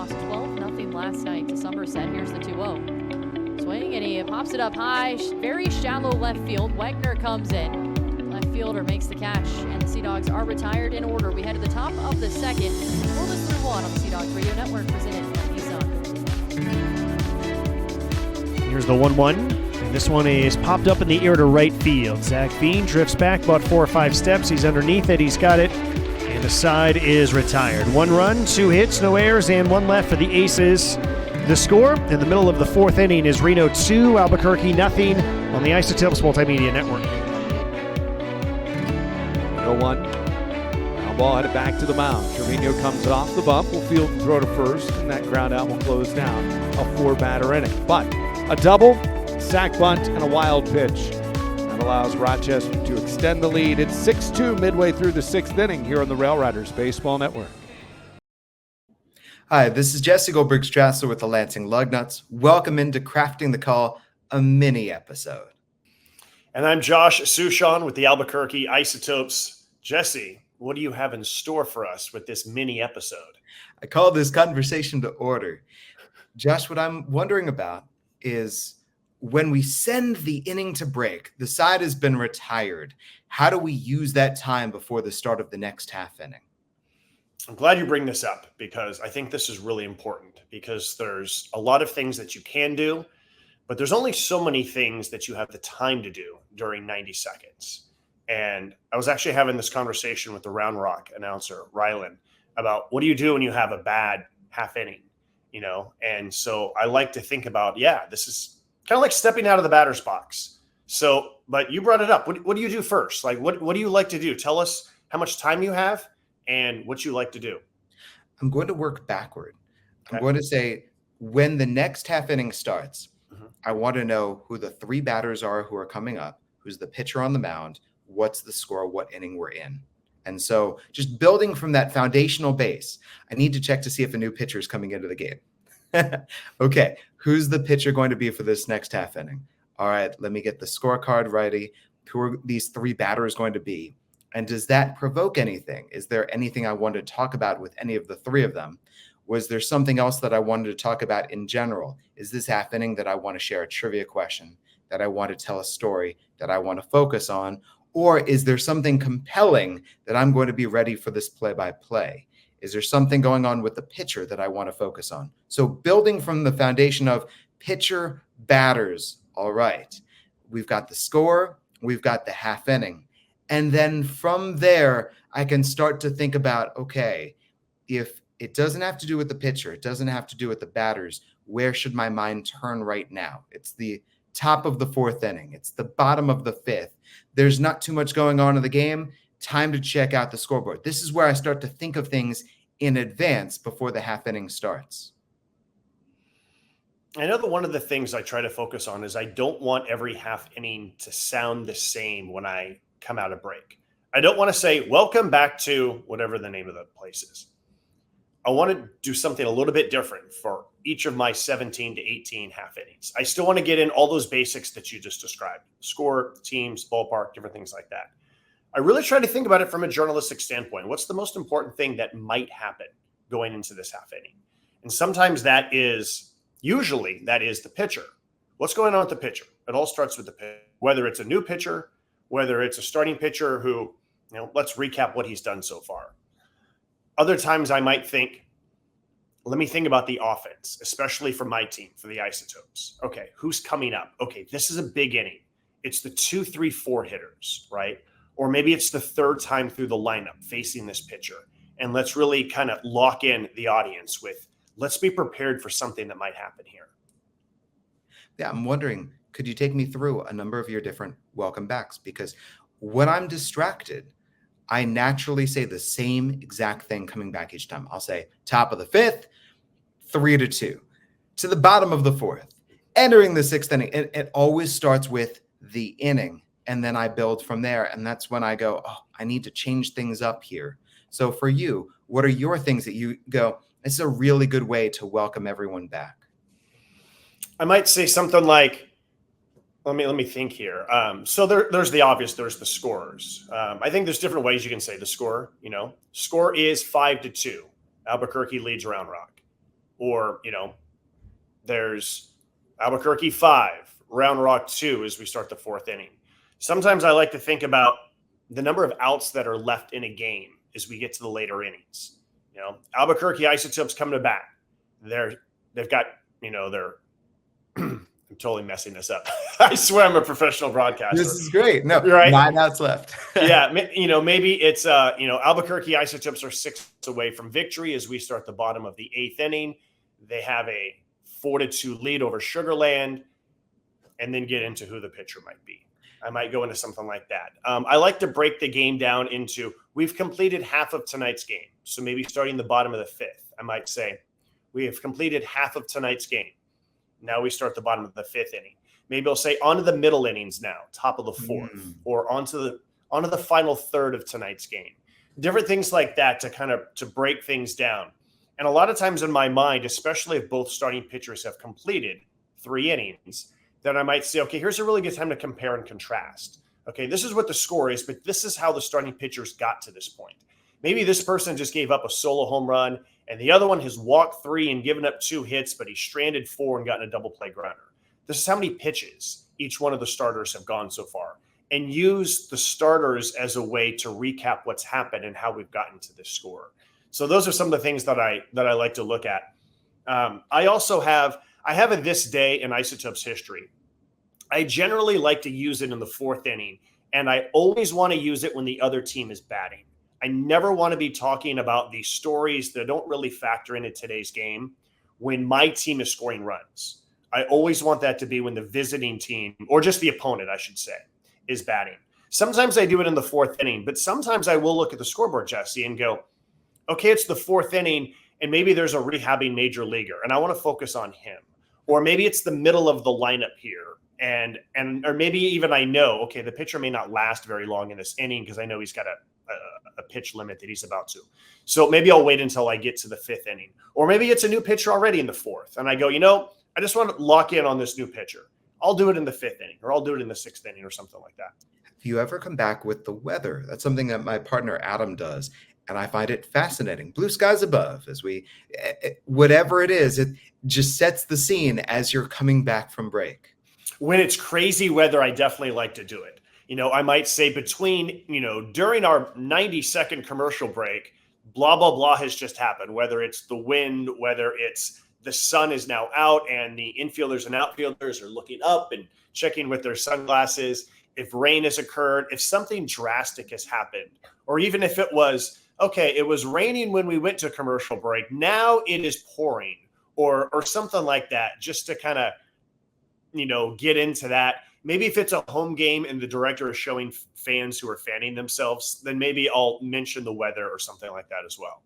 lost 12-0 last night to Somerset. Here's the 2-0. Swing, and he pops it up high, very shallow left field. Wagner comes in. Left fielder makes the catch, and the Sea Dogs are retired in order. We head to the top of the second. Scoreless 3-1 on the Sea Dogs Radio Network, presented by Nissan. Here's the 1-1. And this one is popped up in the air to right field. Zach Bean drifts back about 4 or 5 steps. He's underneath it. He's got it. And the side is retired. 1 run, 2 hits, no errors, and 1 left for the Aces. The score in the middle of the 4th inning is Reno 2, Albuquerque 0 on the Isotopes Multimedia Network. 0-1. Now ball headed back to the mound. Trevino comes off the bump, will field and throw to first, and that ground out will close down a 4-batter inning. But a double, sac bunt, and a wild pitch. That allows Rochester to extend the lead. It's 6-2 midway through the 6th inning here on the Rail Riders Baseball Network. Hi, this is Jesse Goldberg-Strassler with the Lansing Lugnuts. Welcome into Crafting the Call, a mini episode. And I'm Josh Suchon with the Albuquerque Isotopes. Jesse, what do you have in store for us with this mini episode? I call this conversation to order. Josh, what I'm wondering about is when we send the inning to break, the side has been retired. How do we use that time before the start of the next half inning? I'm glad you bring this up because I think this is really important because there's a lot of things that you can do, but there's only so many things that you have the time to do during 90 seconds. And I was actually having this conversation with the Round Rock announcer, Rylan, about what do you do when you have a bad half inning, you know? And so I like to think about, this is kind of like stepping out of the batter's box. So, but you brought it up. What do you do first? Like, what do you like to do? Tell us how much time you have and what you like to do. I'm going to work backward. Okay. I'm going to say when the next half inning starts, I want to know who the 3 batters are who are coming up, who's the pitcher on the mound, what's the score, what inning we're in. And so just building from that foundational base, I need to check to see if a new pitcher is coming into the game. Okay, who's the pitcher going to be for this next half inning? All right, let me get the scorecard ready. Who are these 3 batters going to be? And does that provoke anything? Is there anything I wanted to talk about with any of the 3 of them? Was there something else that I wanted to talk about in general? Is this half inning that I want to share a trivia question, that I want to tell a story, that I want to focus on? Or is there something compelling that I'm going to be ready for this play-by-play? Is there something going on with the pitcher that I want to focus on? So building from the foundation of pitcher, batters, all right. We've got the score, we've got the half inning. And then from there, I can start to think about, okay, if it doesn't have to do with the pitcher, it doesn't have to do with the batters, where should my mind turn right now? It's the top of the 4th inning. It's the bottom of the 5th. There's not too much going on in the game. Time to check out the scoreboard. This is where I start to think of things in advance before the half inning starts. I know that one of the things I try to focus on is I don't want every half inning to sound the same when I come out of break. I don't want to say, welcome back to whatever the name of the place is. I want to do something a little bit different for each of my 17 to 18 half innings. I still want to get in all those basics that you just described: score, teams, ballpark, different things like that. I really try to think about it from a journalistic standpoint. What's the most important thing that might happen going into this half inning? And sometimes usually that is the pitcher. What's going on with the pitcher? It all starts with the pitcher, whether it's a new pitcher, whether it's a starting pitcher who, let's recap what he's done so far. Other times I might think, let me think about the offense, especially for my team, for the Isotopes. Okay, who's coming up? Okay, this is a big inning. It's the 2, 3, 4 hitters, right? Or maybe it's the 3rd time through the lineup facing this pitcher. And let's really kind of lock in the audience with, let's be prepared for something that might happen here. Yeah, I'm wondering, could you take me through a number of your different welcome backs? Because when I'm distracted, I naturally say the same exact thing coming back each time. I'll say top of the 5th, 3-2, to the bottom of the 4th, entering the 6th inning. It always starts with the inning, and then I build from there. And that's when I go, I need to change things up here. So for you, what are your things that you go, this is a really good way to welcome everyone back? I might say something like, let me think here. So there's the obvious, there's the scorers. I think there's different ways you can say the score, Score is 5-2. Albuquerque leads Round Rock. or, there's Albuquerque 5, Round Rock 2 as we start the 4th inning. Sometimes I like to think about the number of outs that are left in a game as we get to the later innings. Albuquerque Isotopes coming to bat. They've got, they're I'm totally messing this up. I swear I'm a professional broadcaster. This is great. No, right? 9 outs left. Yeah, maybe it's Albuquerque Isotopes are 6 away from victory as we start the bottom of the 8th inning. They have a 4-2 lead over Sugarland, and then get into who the pitcher might be. I might go into something like that. I like to break the game down into, we've completed half of tonight's game. So maybe starting the bottom of the 5th, I might say, we have completed half of tonight's game. Now we start the bottom of the 5th inning. Maybe I'll say onto the middle innings now, top of the 4th, or onto the final third of tonight's game. Different things like that to break things down. And a lot of times in my mind, especially if both starting pitchers have completed 3 innings, then I might say, okay, here's a really good time to compare and contrast. Okay, this is what the score is, but this is how the starting pitchers got to this point. Maybe this person just gave up a solo home run, and the other one has walked 3 and given up 2 hits, but he stranded 4 and gotten a double play grounder. This is how many pitches each one of the starters have gone so far, and use the starters as a way to recap what's happened and how we've gotten to this score. So those are some of the things that I like to look at. I have a this day in Isotopes history. I generally like to use it in the 4th inning, and I always want to use it when the other team is batting. I never want to be talking about these stories that don't really factor into today's game when my team is scoring runs. I always want that to be when the visiting team, or just the opponent, I should say, is batting. Sometimes I do it in the 4th inning, but sometimes I will look at the scoreboard, Jesse, and go, okay, it's the 4th inning, and maybe there's a rehabbing major leaguer, and I want to focus on him. Or maybe it's the middle of the lineup here, or maybe even I know, okay, the pitcher may not last very long in this inning because I know he's got a pitch limit that he's about to. So maybe I'll wait until I get to the 5th inning. Or maybe it's a new pitcher already in the 4th, and I go, I just want to lock in on this new pitcher. I'll do it in the 5th inning, or I'll do it in the 6th inning, or something like that. Have you ever come back with the weather? That's something that my partner Adam does, and I find it fascinating. Blue skies above, whatever it is, it just sets the scene as you're coming back from break. When it's crazy weather, I definitely like to do it. I might say between, during our 90-second commercial break, blah, blah, blah has just happened, whether it's the wind, whether it's the sun is now out and the infielders and outfielders are looking up and checking with their sunglasses. If rain has occurred, if something drastic has happened, or even if it was, okay, it was raining when we went to commercial break, now it is pouring, or something like that, just to kind of, get into that. Maybe if it's a home game and the director is showing fans who are fanning themselves, then maybe I'll mention the weather or something like that as well.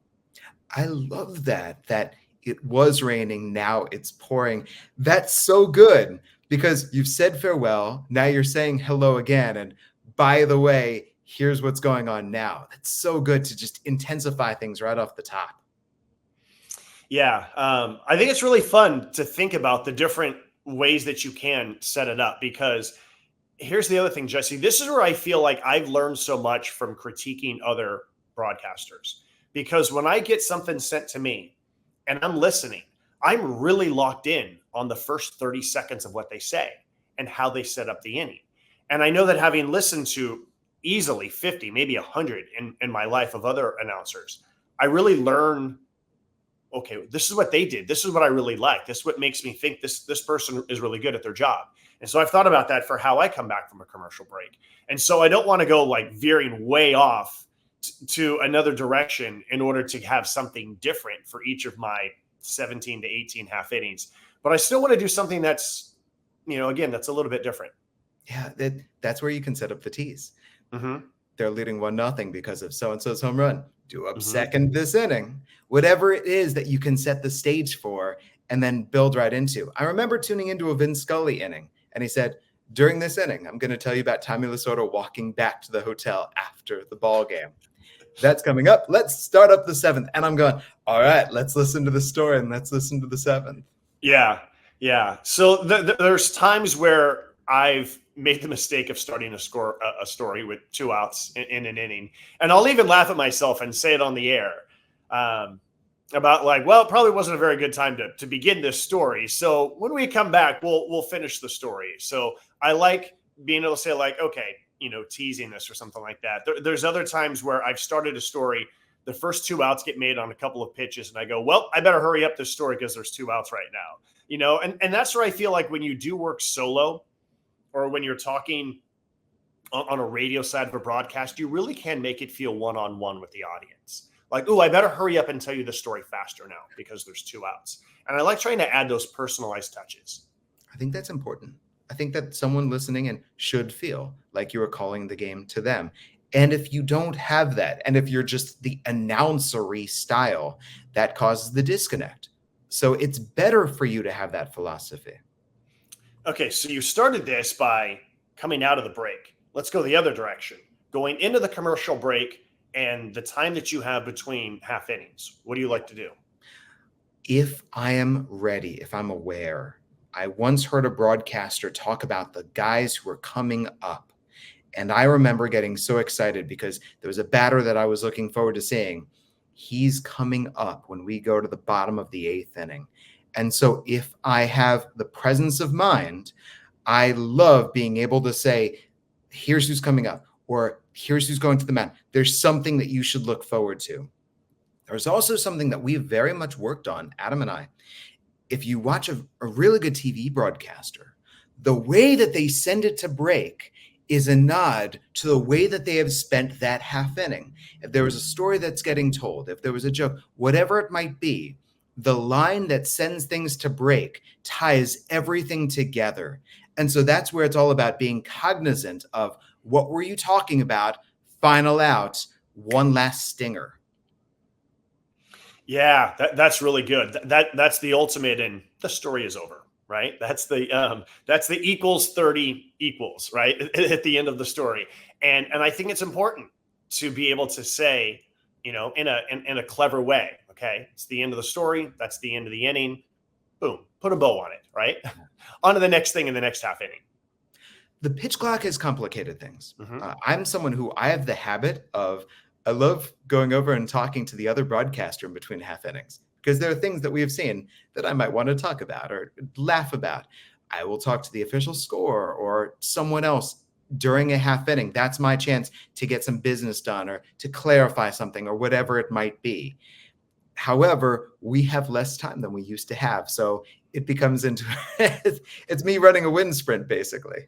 I love that it was raining, now it's pouring. That's so good because you've said farewell, now you're saying hello again, and by the way, here's what's going on now. That's so good to just intensify things right off the top. Yeah, I think it's really fun to think about the different ways that you can set it up, because here's the other thing, Jesse. This is where I feel like I've learned so much from critiquing other broadcasters, because when I get something sent to me and I'm listening, I'm really locked in on the first 30 seconds of what they say and how they set up the inning. And I know that having listened to easily 50, maybe 100 in my life of other announcers, I really learn, okay, this is what they did. This is what I really like. This is what makes me think this person is really good at their job. And so I've thought about that for how I come back from a commercial break. And so I don't want to go like veering way off to another direction in order to have something different for each of my 17 to 18 half innings. But I still want to do something that's, again, that's a little bit different. Yeah, that's where you can set up the tease. Mm-hmm. They're leading 1-0 because of so-and-so's home run. Due up second this inning. Whatever it is that you can set the stage for and then build right into. I remember tuning into a Vin Scully inning, and he said, during this inning, I'm going to tell you about Tommy Lasorda walking back to the hotel after the ball game. That's coming up. Let's start up the 7th. And I'm going, all right, let's listen to the story and let's listen to the 7th. Yeah. So there's times where I've made the mistake of starting a story with 2 outs in an inning. And I'll even laugh at myself and say it on the air. about like, well, it probably wasn't a very good time to begin this story. So when we come back, we'll finish the story. So I like being able to say like, okay, teasing this or something like that. There's other times where I've started a story, the first 2 outs get made on a couple of pitches, and I go, well, I better hurry up this story because there's 2 outs right now. And that's where I feel like when you do work solo, or when you're talking on a radio side of a broadcast, you really can make it feel one-on-one with the audience. Like, oh, I better hurry up and tell you the story faster now because there's 2 outs. And I like trying to add those personalized touches. I think that's important. I think that someone listening in should feel like you are calling the game to them. And if you don't have that, and if you're just the announcery style, that causes the disconnect. So it's better for you to have that philosophy. Okay, so you started this by coming out of the break. Let's go the other direction. Going into the commercial break and the time that you have between half innings. What do you like to do? If I am ready, if I'm aware, I once heard a broadcaster talk about the guys who were coming up. And I remember getting so excited because there was a batter that I was looking forward to seeing. He's coming up when we go to the bottom of the 8th inning. And so if I have the presence of mind, I love being able to say, here's who's coming up, or here's who's going to the mound. There's something that you should look forward to. There's also something that we've very much worked on, Adam and I. If you watch a really good TV broadcaster, the way that they send it to break is a nod to the way that they have spent that half inning. If there was a story that's getting told, if there was a joke, whatever it might be, the line that sends things to break ties everything together. And so that's where it's all about being cognizant of what were you talking about, final out, one last stinger. Yeah, that's really good. That's the ultimate, and the story is over, right? That's the equals 30 equals, right? At the end of the story. And I think it's important to be able to say, in a clever way, okay, it's the end of the story. That's the end of the inning. Boom, put a bow on it, right? On to the next thing in the next half inning. The pitch clock has complicated things. Mm-hmm. I'm someone who I have the habit of, I love going over and talking to the other broadcaster in between half innings because there are things that we have seen that I might want to talk about or laugh about. I will talk to the official score or someone else during a half inning. That's my chance to get some business done or to clarify something or whatever it might be. However, we have less time than we used to have. So it becomes into, it's me running a wind sprint, basically.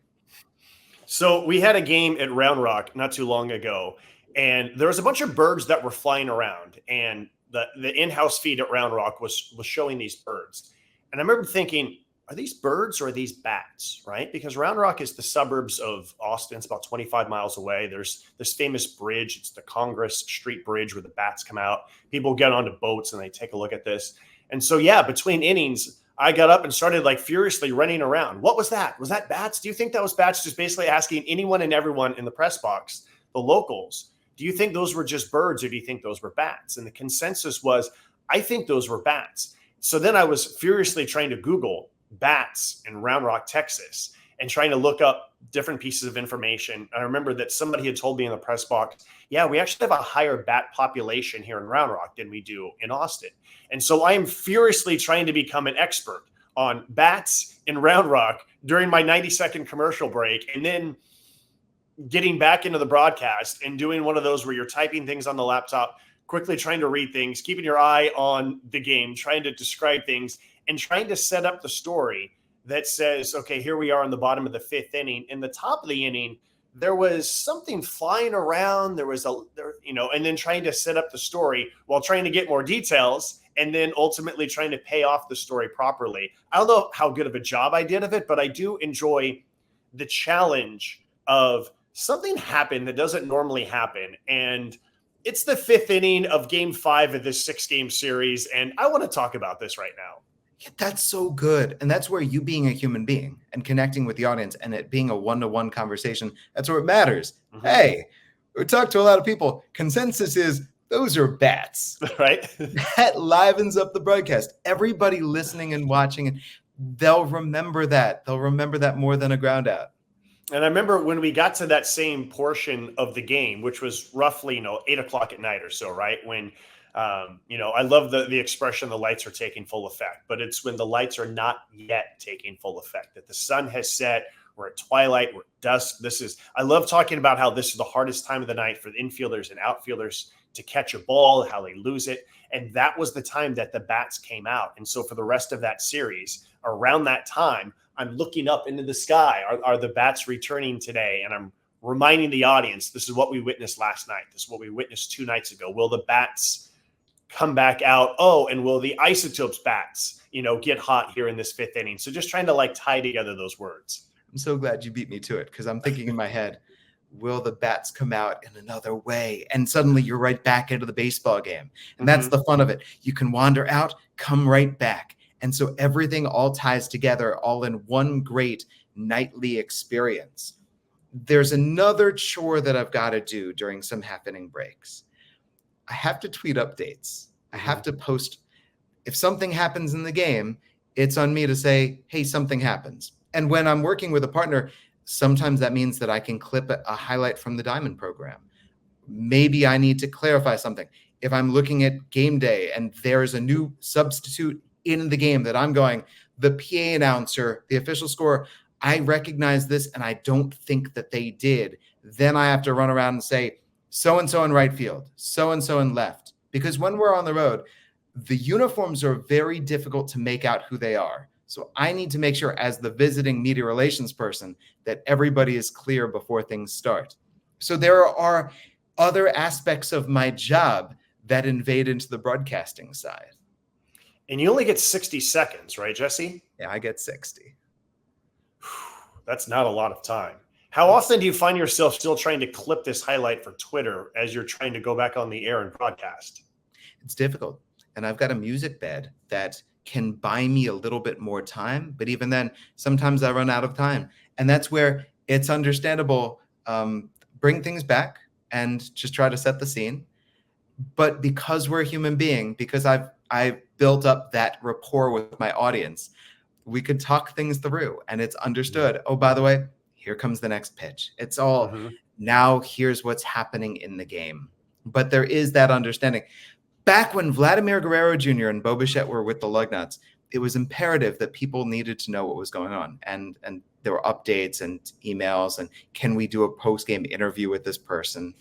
So we had a game at Round Rock not too long ago, and there was a bunch of birds that were flying around, and the in-house feed at Round Rock was showing these birds. And I remember thinking, are these birds or are these bats, right? Because Round Rock is the suburbs of Austin. It's about 25 miles away. There's this famous bridge. It's the Congress Street Bridge where the bats come out. People get onto boats and they take a look at this. And so, yeah, between innings, I got up and started like furiously running around. What was that? Was that bats? Do you think that was bats? Just basically asking anyone and everyone in the press box, the locals, do you think those were just birds or do you think those were bats? And the consensus was, I think those were bats. So then I was furiously trying to Google bats in Round Rock, Texas, and trying to look up different pieces of information. I remember that somebody had told me in the press box, yeah, we actually have a higher bat population here in Round Rock than we do in Austin. And so I am furiously trying to become an expert on bats in Round Rock during my 90-second commercial break, and then getting back into the broadcast and doing one of those where you're typing things on the laptop, quickly trying to read things, keeping your eye on the game, trying to describe things, and trying to set up the story that says, okay, here we are in the bottom of the 5th inning. In the top of the inning, there was something flying around. And then trying to set up the story while trying to get more details and then ultimately trying to pay off the story properly. I don't know how good of a job I did of it, but I do enjoy the challenge of something happened that doesn't normally happen. And it's the 5th inning of game 5 of this 6-game series. And I want to talk about this right now. Yeah, that's so good. And that's where you being a human being and connecting with the audience and it being a one-to-one conversation, that's where it matters. Mm-hmm. Hey, we talked to a lot of people. Consensus is those are bats. Right? That livens up the broadcast. Everybody listening and watching, and they'll remember that. They'll remember that more than a ground out. And I remember when we got to that same portion of the game, which was roughly, 8 o'clock at night or so, right? When I love the expression, the lights are taking full effect, but it's when the lights are not yet taking full effect, that the sun has set, we're at twilight, we're at dusk. I love talking about how this is the hardest time of the night for the infielders and outfielders to catch a ball, how they lose it. And that was the time that the bats came out. And so for the rest of that series, around that time, I'm looking up into the sky. Are the bats returning today? And I'm reminding the audience, this is what we witnessed last night. This is what we witnessed 2 nights ago. Will the bats come back out? Oh, and will the Isotopes bats, get hot here in this 5th inning? So just trying to tie together those words. I'm so glad you beat me to it, because I'm thinking in my head, will the bats come out in another way? And suddenly you're right back into the baseball game. And that's the fun of it. You can wander out, come right back. And so everything all ties together, all in one great nightly experience. There's another chore that I've got to do during some half-inning breaks. I have to tweet updates. I have to post. If something happens in the game, it's on me to say, hey, something happens. And when I'm working with a partner, sometimes that means that I can clip a highlight from the Diamond program. Maybe I need to clarify something. If I'm looking at game day and there's a new substitute in the game that I'm going, the PA announcer, the official scorer, I recognize this and I don't think that they did. Then I have to run around and say, so-and-so in right field, so-and-so in left. Because when we're on the road, the uniforms are very difficult to make out who they are. So I need to make sure, as the visiting media relations person, that everybody is clear before things start. So there are other aspects of my job that invade into the broadcasting side. And you only get 60 seconds, right, Jesse? Yeah, I get 60. That's not a lot of time. How often do you find yourself still trying to clip this highlight for Twitter as you're trying to go back on the air and broadcast? It's difficult. And I've got a music bed that can buy me a little bit more time. But even then, sometimes I run out of time. And that's where it's understandable. Bring things back and just try to set the scene. But because we're a human being, because I've built up that rapport with my audience, we could talk things through and it's understood. Oh, by the way, here comes the next pitch. It's all now here's what's happening in the game. But there is that understanding. Back when Vladimir Guerrero Jr. and Bo Bichette were with the Lugnuts, it was imperative that people needed to know what was going on. And there were updates and emails and can we do a post-game interview with this person?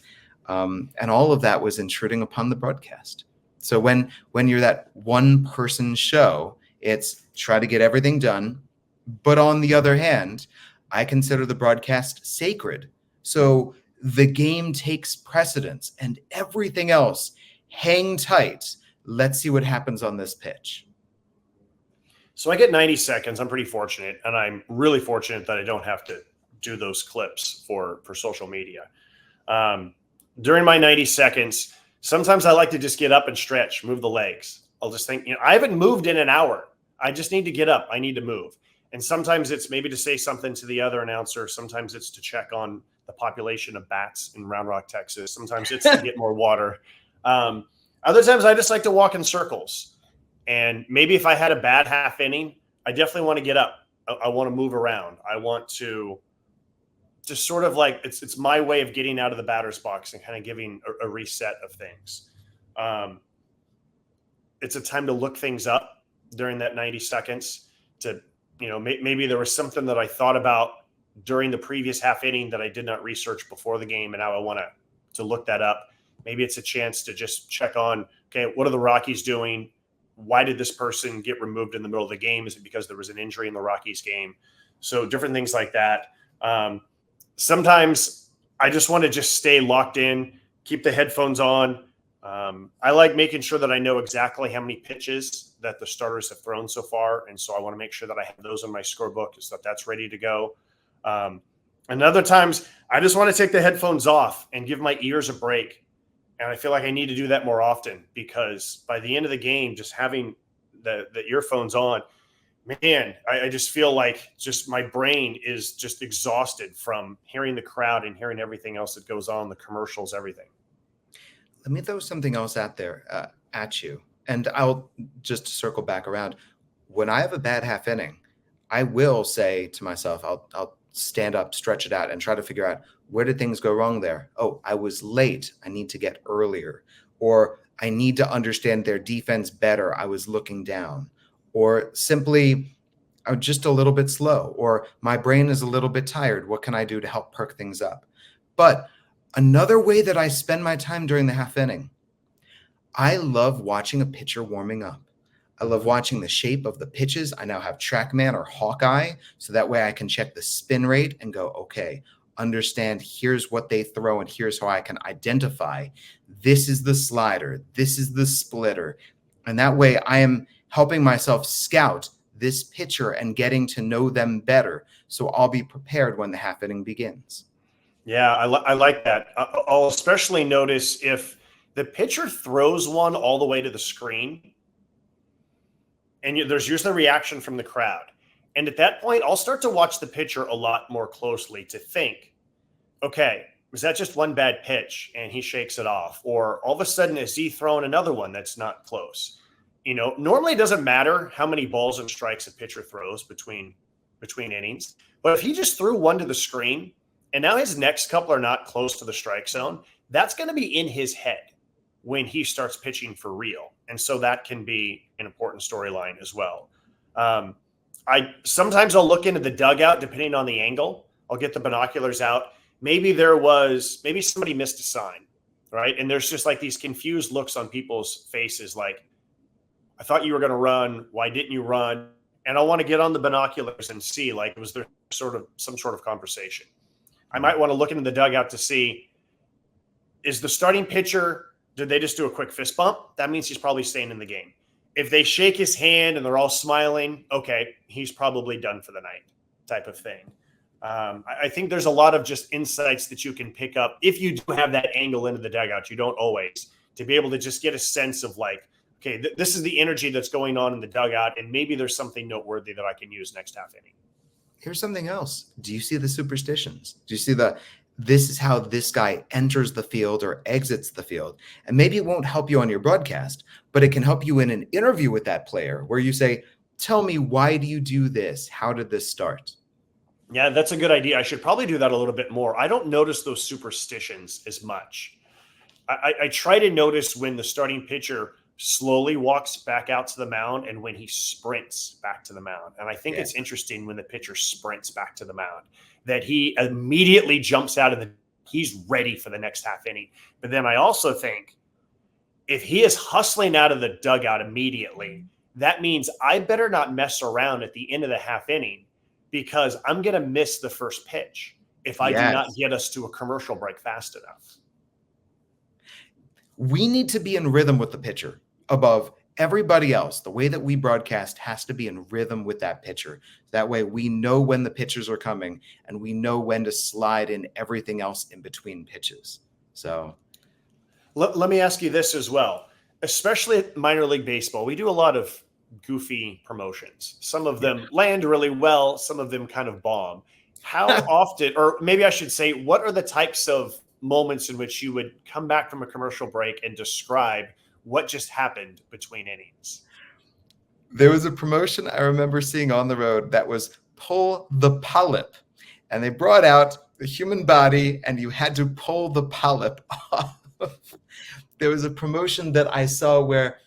And all of that was intruding upon the broadcast. So when you're that one-person show, it's try to get everything done. But on the other hand, I consider the broadcast sacred. So the game takes precedence and everything else. Hang tight. Let's see what happens on this pitch. So I get 90 seconds. I'm pretty fortunate, and I'm really fortunate that I don't have to do those clips for social media. During my 90 seconds, sometimes I like to just get up and stretch, move the legs. I'll just think, I haven't moved in an hour. I just need to get up. I need to move. And sometimes it's maybe to say something to the other announcer. Sometimes it's to check on the population of bats in Round Rock, Texas. Sometimes it's to get more water. Other times I just like to walk in circles. And maybe if I had a bad half inning, I definitely want to get up. I want to move around. I want to just sort of it's my way of getting out of the batter's box and kind of giving a reset of things. It's a time to look things up during that 90 seconds to, maybe there was something that I thought about during the previous half inning that I did not research before the game. And now I want to look that up. Maybe it's a chance to just check on, okay, what are the Rockies doing? Why did this person get removed in the middle of the game? Is it because there was an injury in the Rockies game? So different things like that. Sometimes I just want to just stay locked in, keep the headphones on. I like making sure that I know exactly how many pitches that the starters have thrown so far. And so I want to make sure that I have those in my scorebook so that that's ready to go. And other times I just want to take the headphones off and give my ears a break. And I feel like I need to do that more often because by the end of the game, just having the earphones on, man, I just feel like just my brain is just exhausted from hearing the crowd and hearing everything else that goes on, the commercials, everything. Let me throw something else out there at you. And I'll just circle back around. When I have a bad half inning, I will say to myself, I'll stand up, stretch it out, and try to figure out where did things go wrong there? Oh, I was late. I need to get earlier. Or I need to understand their defense better. I was looking down. Or simply, I'm just a little bit slow, or my brain is a little bit tired. What can I do to help perk things up? But another way that I spend my time during the half inning, I love watching a pitcher warming up. I love watching the shape of the pitches. I now have TrackMan or Hawkeye, so that way I can check the spin rate and go, okay, understand here's what they throw and here's how I can identify this is the slider, this is the splitter. And that way I am helping myself scout this pitcher and getting to know them better. So I'll be prepared when the half inning begins. Yeah, I like that. I'll especially notice if the pitcher throws one all the way to the screen, and there's usually a reaction from the crowd. And at that point, I'll start to watch the pitcher a lot more closely to think, okay, was that just one bad pitch and he shakes it off? Or all of a sudden, is he throwing another one that's not close? Normally it doesn't matter how many balls and strikes a pitcher throws between innings. But if he just threw one to the screen and now his next couple are not close to the strike zone, that's going to be in his head when he starts pitching for real. And so that can be an important storyline as well. Sometimes I'll look into the dugout depending on the angle. I'll get the binoculars out. Maybe somebody missed a sign, right? And there's just like these confused looks on people's faces, like, I thought you were going to run. Why didn't you run? And I want to get on the binoculars and see, like, was there some sort of conversation? I might want to look into the dugout to see, is the starting pitcher, did they just do a quick fist bump? That means he's probably staying in the game. If they shake his hand and they're all smiling, okay, he's probably done for the night, type of thing. I think there's a lot of just insights that you can pick up if you do have that angle into the dugout. You don't always, to be able to just get a sense of like, okay, this is the energy that's going on in the dugout, and maybe there's something noteworthy that I can use next half inning. Here's something else. Do you see the superstitions? Do you see this is how this guy enters the field or exits the field? And maybe it won't help you on your broadcast, but it can help you in an interview with that player where you say, tell me, why do you do this? How did this start? Yeah, that's a good idea. I should probably do that a little bit more. I don't notice those superstitions as much. I try to notice when the starting pitcher slowly walks back out to the mound and when he sprints back to the mound. And I think it's interesting when the pitcher sprints back to the mound that he immediately jumps out of he's ready for the next half inning. But then I also think if he is hustling out of the dugout immediately, that means I better not mess around at the end of the half inning because I'm going to miss the first pitch if I do not get us to a commercial break fast enough. We need to be in rhythm with the pitcher above everybody else. The way that we broadcast has to be in rhythm with that pitcher. That way we know when the pitchers are coming and we know when to slide in everything else in between pitches. So let me ask you this as well, especially at minor league baseball. We do a lot of goofy promotions. Some of them land really well. Some of them kind of bomb. How often, or maybe I should say, what are the types of moments in which you would come back from a commercial break and describe what just happened between innings? There was a promotion I remember seeing on the road that was pull the polyp, and they brought out the human body and you had to pull the polyp off. There was a promotion that I saw where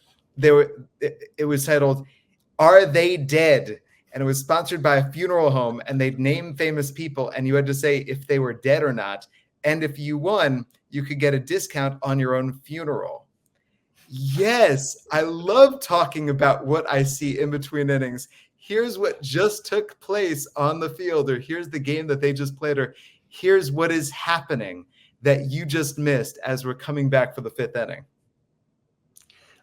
it was titled, Are They Dead? And it was sponsored by a funeral home, and they'd name famous people, and you had to say if they were dead or not. And if you won, you could get a discount on your own funeral. Yes, I love talking about what I see in between innings. Here's what just took place on the field, or here's the game that they just played, or here's what is happening that you just missed as we're coming back for the fifth inning.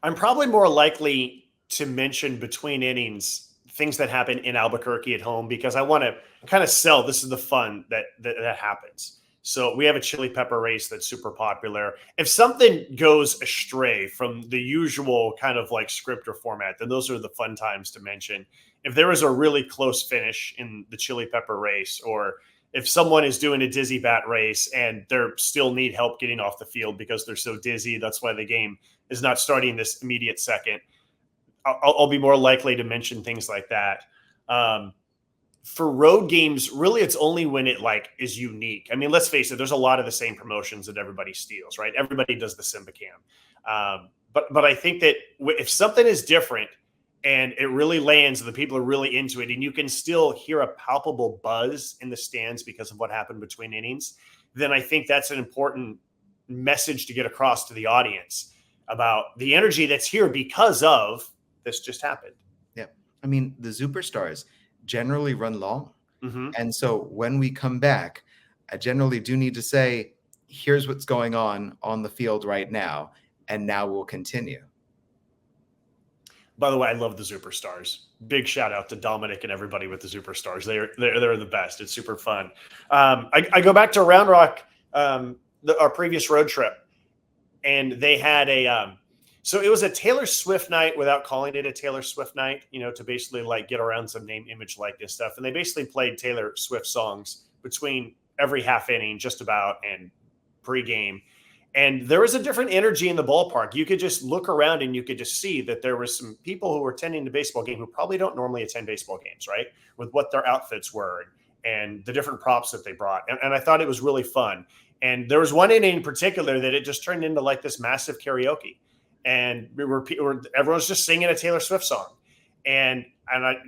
I'm probably more likely to mention between innings things that happen in Albuquerque at home because I want to kind of sell this is the fun that happens. So we have a chili pepper race that's super popular. If something goes astray from the usual kind of like script or format, then those are the fun times to mention. If there was a really close finish in the chili pepper race, or if someone is doing a dizzy bat race and they still need help getting off the field because they're so dizzy, that's why the game is not starting this immediate second, I'll be more likely to mention things like that. For road games, really, it's only when it like is unique. I mean, let's face it, there's a lot of the same promotions that everybody steals, right? Everybody does the Simba Cam. But I think that if something is different and it really lands, the people are really into it, and you can still hear a palpable buzz in the stands because of what happened between innings, then I think that's an important message to get across to the audience about the energy that's here because of this just happened. Yeah. I mean, the Zooperstars generally run long. Mm-hmm. And so when we come back, I generally do need to say, here's what's going on the field right now. And now we'll continue. By the way, I love the Zooperstars. Big shout out to Dominic and everybody with the Zooperstars. They're the best. It's super fun. I go back to Round Rock, our previous road trip, and they had so it was a Taylor Swift night without calling it a Taylor Swift night, to basically like get around some name, image, likeness stuff. And they basically played Taylor Swift songs between every half inning, just about, and pregame. And there was a different energy in the ballpark. You could just look around and you could just see that there was some people who were attending the baseball game who probably don't normally attend baseball games, right? With what their outfits were and the different props that they brought. And I thought it was really fun. And there was one inning in particular that it just turned into like this massive karaoke. And everyone's just singing a Taylor Swift song. And I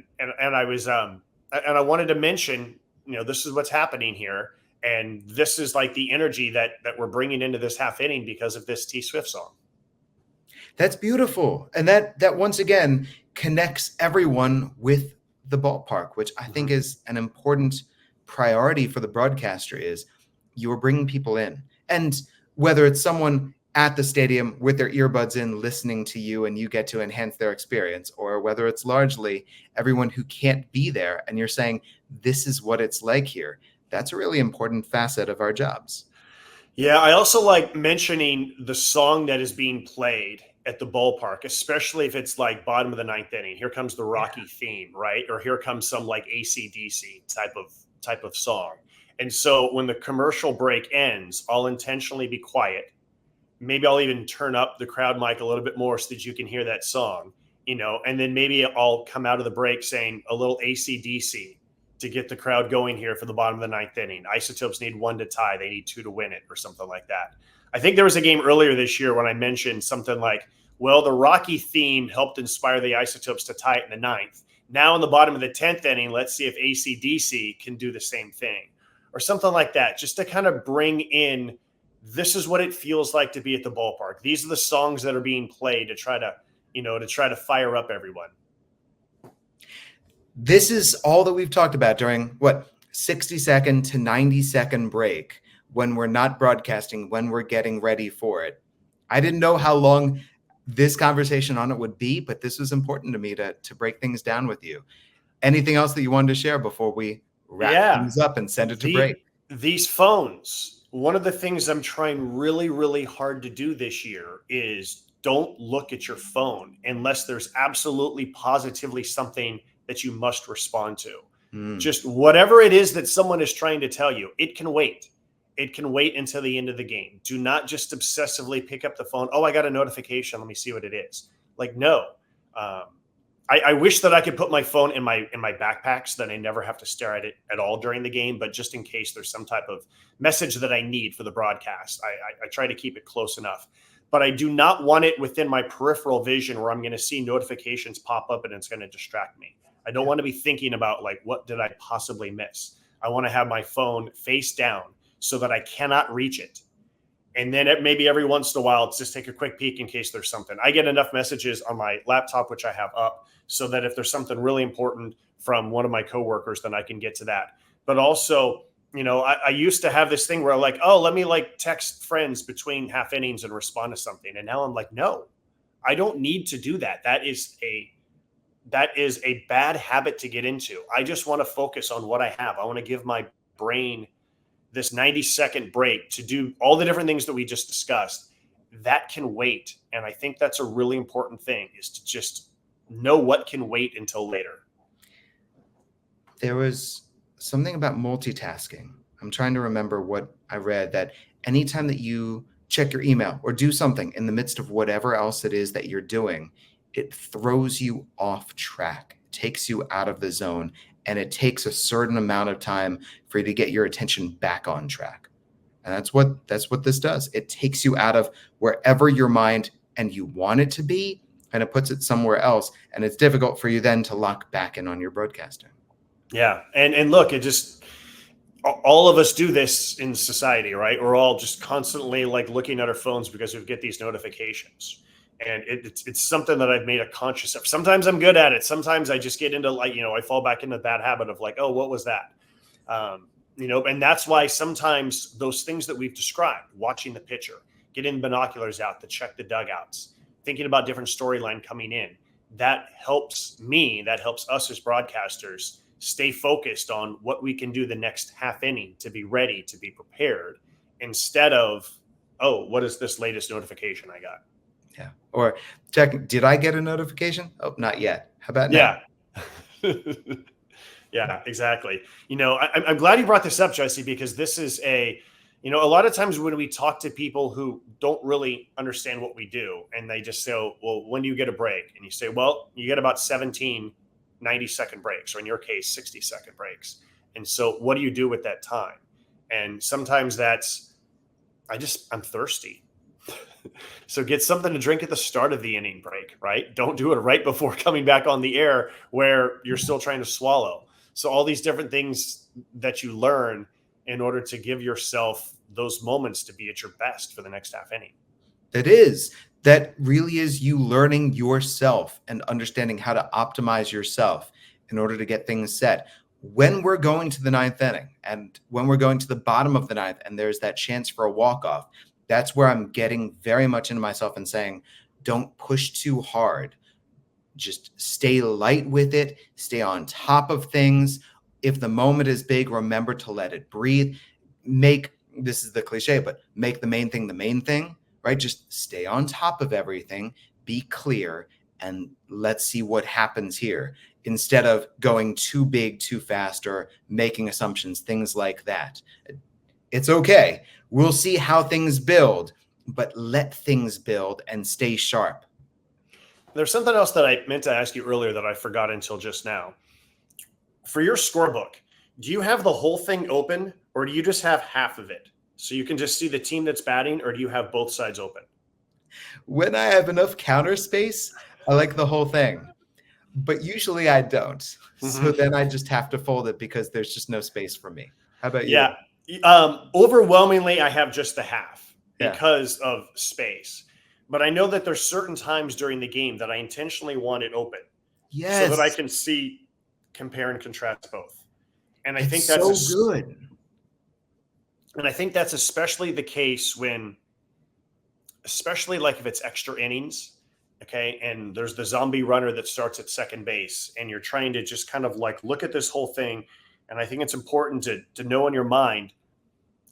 wanted to mention, this is what's happening here. And this is like the energy that we're bringing into this half inning because of this T Swift song. That's beautiful. And that once again connects everyone with the ballpark, which I think is an important priority for the broadcaster, is you are bringing people in. And whether it's someone at the stadium with their earbuds in listening to you and you get to enhance their experience, or whether it's largely everyone who can't be there and you're saying, this is what it's like here. That's a really important facet of our jobs. Yeah, I also like mentioning the song that is being played at the ballpark, especially if it's like bottom of the ninth inning. Here comes the Rocky theme, right? Or here comes some like AC/DC type of song. And so when the commercial break ends, I'll intentionally be quiet. Maybe I'll even turn up the crowd mic a little bit more so that you can hear that song, and then maybe I'll come out of the break saying a little AC/DC to get the crowd going here for the bottom of the ninth inning. Isotopes need 1 to tie. They need 2 to win it, or something like that. I think there was a game earlier this year when I mentioned something like, well, the Rocky theme helped inspire the Isotopes to tie it in the ninth. Now in the bottom of the 10th inning, let's see if AC/DC can do the same thing, or something like that, just to kind of bring in, this is what it feels like to be at the ballpark. These are the songs that are being played to try to fire up everyone. This is all that we've talked about during 60-second to 90-second break when we're not broadcasting, when we're getting ready for it. I didn't know how long this conversation on it would be, but this was important to me to break things down with you. Anything else that you wanted to share before we wrap things up and send it to break? These phones, one of the things I'm trying really, really hard to do this year is don't look at your phone unless there's absolutely positively something that you must respond to. Just whatever it is that someone is trying to tell you, it can wait. It can wait until the end of the game. Do not just obsessively pick up the phone. Oh, I got a notification. Let me see what it is. Like, no. I wish that I could put my phone in my backpack so that I never have to stare at it at all during the game. But just in case there's some type of message that I need for the broadcast, I try to keep it close enough. But I do not want it within my peripheral vision where I'm going to see notifications pop up and it's going to distract me. I don't want to be thinking about like, what did I possibly miss? I want to have my phone face down so that I cannot reach it. And then maybe every once in a while, just take a quick peek in case there's something. I get enough messages on my laptop, which I have up, so that if there's something really important from one of my coworkers, then I can get to that. But also, I used to have this thing where I'm like, oh, let me like text friends between half innings and respond to something. And now I'm like, no, I don't need to do that. That is a bad habit to get into. I just want to focus on what I have. I want to give my brain this 90-second break to do all the different things that we just discussed. That can wait. And I think that's a really important thing, is to just know what can wait until later. There was something about multitasking. I'm trying to remember what I read, that anytime that you check your email or do something in the midst of whatever else it is that you're doing, it throws you off track, takes you out of the zone, and it takes a certain amount of time for you to get your attention back on track. And that's what this does. It takes you out of wherever your mind and you want it to be, and it puts it somewhere else. And it's difficult for you then to lock back in on your broadcasting. Yeah. And look, it just, all of us do this in society, right? We're all just constantly like looking at our phones because we get these notifications. And it's something that I've made a conscious effort. Sometimes I'm good at it. Sometimes I just get into like, I fall back into that habit of like, oh, what was that? And that's why sometimes those things that we've described, watching the pitcher, getting binoculars out to check the dugouts, thinking about different storyline coming in, that helps me, that helps us as broadcasters stay focused on what we can do the next half inning to be ready, to be prepared, instead of, oh, what is this latest notification I got? Yeah. Or checking, did I get a notification? Oh, not yet. How about now? Yeah. Yeah, exactly. I'm glad you brought this up, Jesse, because this is a lot of times when we talk to people who don't really understand what we do, and they just say, oh, well, when do you get a break? And you say, well, you get about 17 90-second breaks, or in your case, 60-second breaks. And so what do you do with that time? And sometimes that's, I'm thirsty. So get something to drink at the start of the inning break, right? Don't do it right before coming back on the air where you're still trying to swallow. So all these different things that you learn in order to give yourself those moments to be at your best for the next half inning. That really is you learning yourself and understanding how to optimize yourself in order to get things set. When we're going to the ninth inning and when we're going to the bottom of the ninth and there's that chance for a walk-off, that's where I'm getting very much into myself and saying, don't push too hard. Just stay light with it. Stay on top of things. If the moment is big, remember to let it breathe. This is the cliche, but make the main thing, right? Just stay on top of everything, be clear, and let's see what happens here, instead of going too big, too fast, or making assumptions, things like that. It's okay. We'll see how things build, but let things build and stay sharp. There's something else that I meant to ask you earlier that I forgot until just now. For your scorebook, do you have the whole thing open, or do you just have half of it? So you can just see the team that's batting, or do you have both sides open? When I have enough counter space, I like the whole thing. But usually I don't. Mm-hmm. So then I just have to fold it because there's just no space for me. How about you? Yeah. Overwhelmingly, I have just the half because of space. But I know that there's certain times during the game that I intentionally want it open. Yes. So that I can see, compare and contrast both. And I think that's so good. And I think that's especially the case especially like if it's extra innings, okay, and there's the zombie runner that starts at second base, and you're trying to just kind of like look at this whole thing. And I think it's important to know in your mind,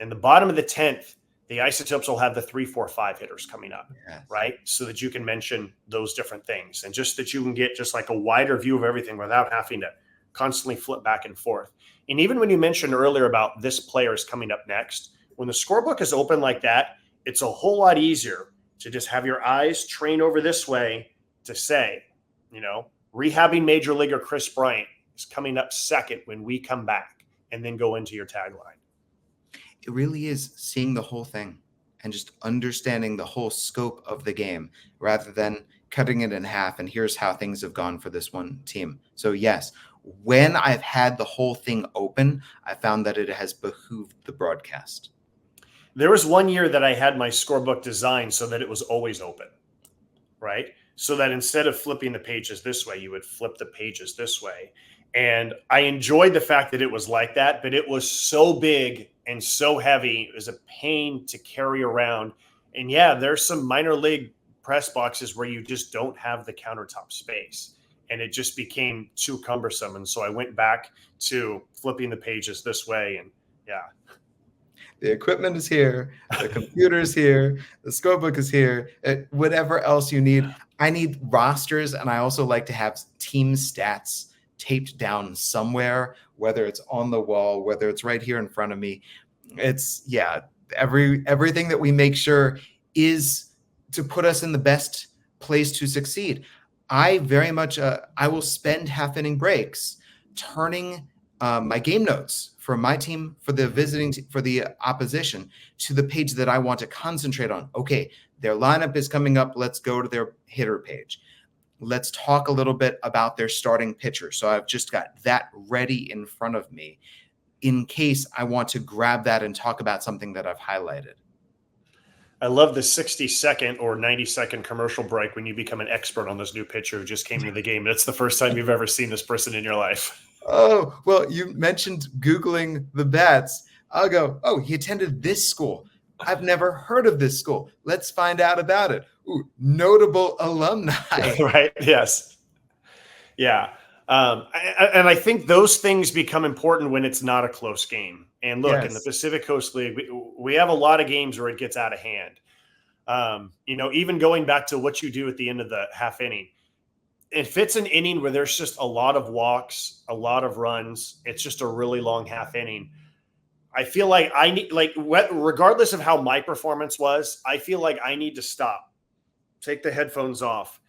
in the bottom of the 10th, the Isotopes will have the 3, 4, 5 hitters coming up, right? So that you can mention those different things, and just that you can get just like a wider view of everything without having to constantly flip back and forth. And even when you mentioned earlier about this player is coming up next, when the scorebook is open like that, it's a whole lot easier to just have your eyes train over this way to say, rehabbing major leaguer Chris Bryant is coming up second when we come back, and then go into your tagline. It really is seeing the whole thing and just understanding the whole scope of the game rather than cutting it in half. And here's how things have gone for this one team. So yes, when I've had the whole thing open, I found that it has behooved the broadcast. There was one year that I had my scorebook designed so that it was always open, right? So that instead of flipping the pages this way, you would flip the pages this way. And I enjoyed the fact that it was like that, but it was so big and so heavy. It was a pain to carry around. And yeah, there's some minor league press boxes where you just don't have the countertop space. And it just became too cumbersome. And so I went back to flipping the pages this way. And yeah. The equipment is here. The computer is here. The scorebook is here. Whatever else you need. I need rosters, and I also like to have team stats taped down somewhere, whether it's on the wall, whether it's right here in front of me. It's, everything that we make sure is to put us in the best place to succeed. I very much, I will spend half inning breaks turning my game notes for my team, for the opposition, to the page that I want to concentrate on. Okay, Their lineup is coming up. Let's go to their hitter page. Let's talk a little bit about their starting pitcher. So I've just got that ready in front of me in case I want to grab that and talk about something that I've highlighted. I love the 60-second or 90-second commercial break when you become an expert on this new pitcher who just came into the game. That's the first time you've ever seen this person in your life. Oh, well, you mentioned Googling the bats. I'll go, oh, he attended this school. I've never heard of this school. Let's find out about it. Ooh, notable alumni. Right? Yes. Yeah. And I think those things become important when it's not a close game. And look, in the Pacific Coast League, we have a lot of games where it gets out of hand. Even going back to what you do at the end of the half inning, if it's an inning where there's just a lot of walks, a lot of runs, it's just a really long half inning. I feel like I need, regardless of how my performance was, I feel like I need to stop, take the headphones off,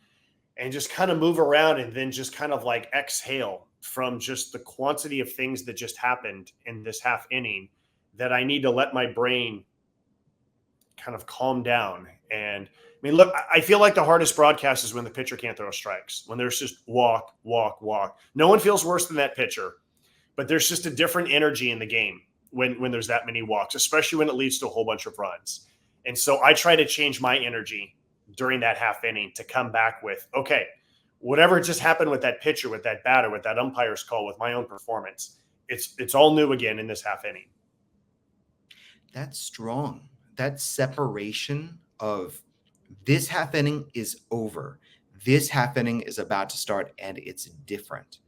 and just kind of move around and then just kind of like exhale from just the quantity of things that just happened in this half inning, that I need to let my brain kind of calm down. And I mean, look, I feel like the hardest broadcast is when the pitcher can't throw strikes, when there's just walk, walk, walk. No one feels worse than that pitcher, but there's just a different energy in the game when there's that many walks, especially when it leads to a whole bunch of runs. And so I try to change my energy during that half inning to come back with, okay, whatever just happened with that pitcher, with that batter, with that umpire's call, with my own performance, it's all new again in this half inning. That's strong. That separation of this half inning is over. This half inning is about to start, and it's different.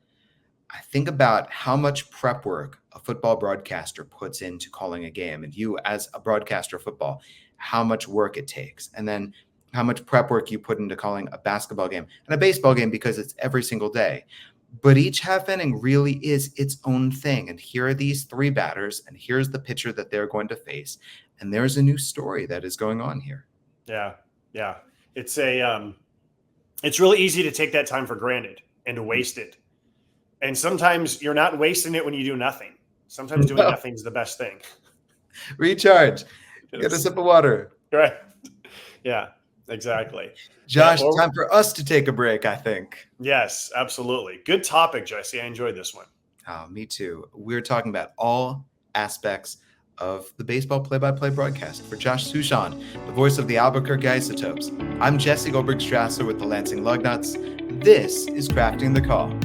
I think about how much prep work a football broadcaster puts into calling a game, and you as a broadcaster of football, how much work it takes, and then how much prep work you put into calling a basketball game and a baseball game, because it's every single day. But each half inning really is its own thing. And here are these three batters, and here's the pitcher that they're going to face. And there's a new story that is going on here. Yeah. Yeah. It's really easy to take that time for granted and to waste it. And sometimes you're not wasting it when you do nothing. Sometimes doing nothing is the best thing. Recharge. Get a sip of water. Right. Yeah, exactly. Josh, time for us to take a break, I think. Yes, absolutely. Good topic, Jesse. I enjoyed this one. Oh, me too. We're talking about all aspects of the baseball play-by-play broadcast. For Josh Suchon, the voice of the Albuquerque Isotopes, I'm Jesse Goldberg-Strassler with the Lansing Lugnuts. This is Crafting the Call.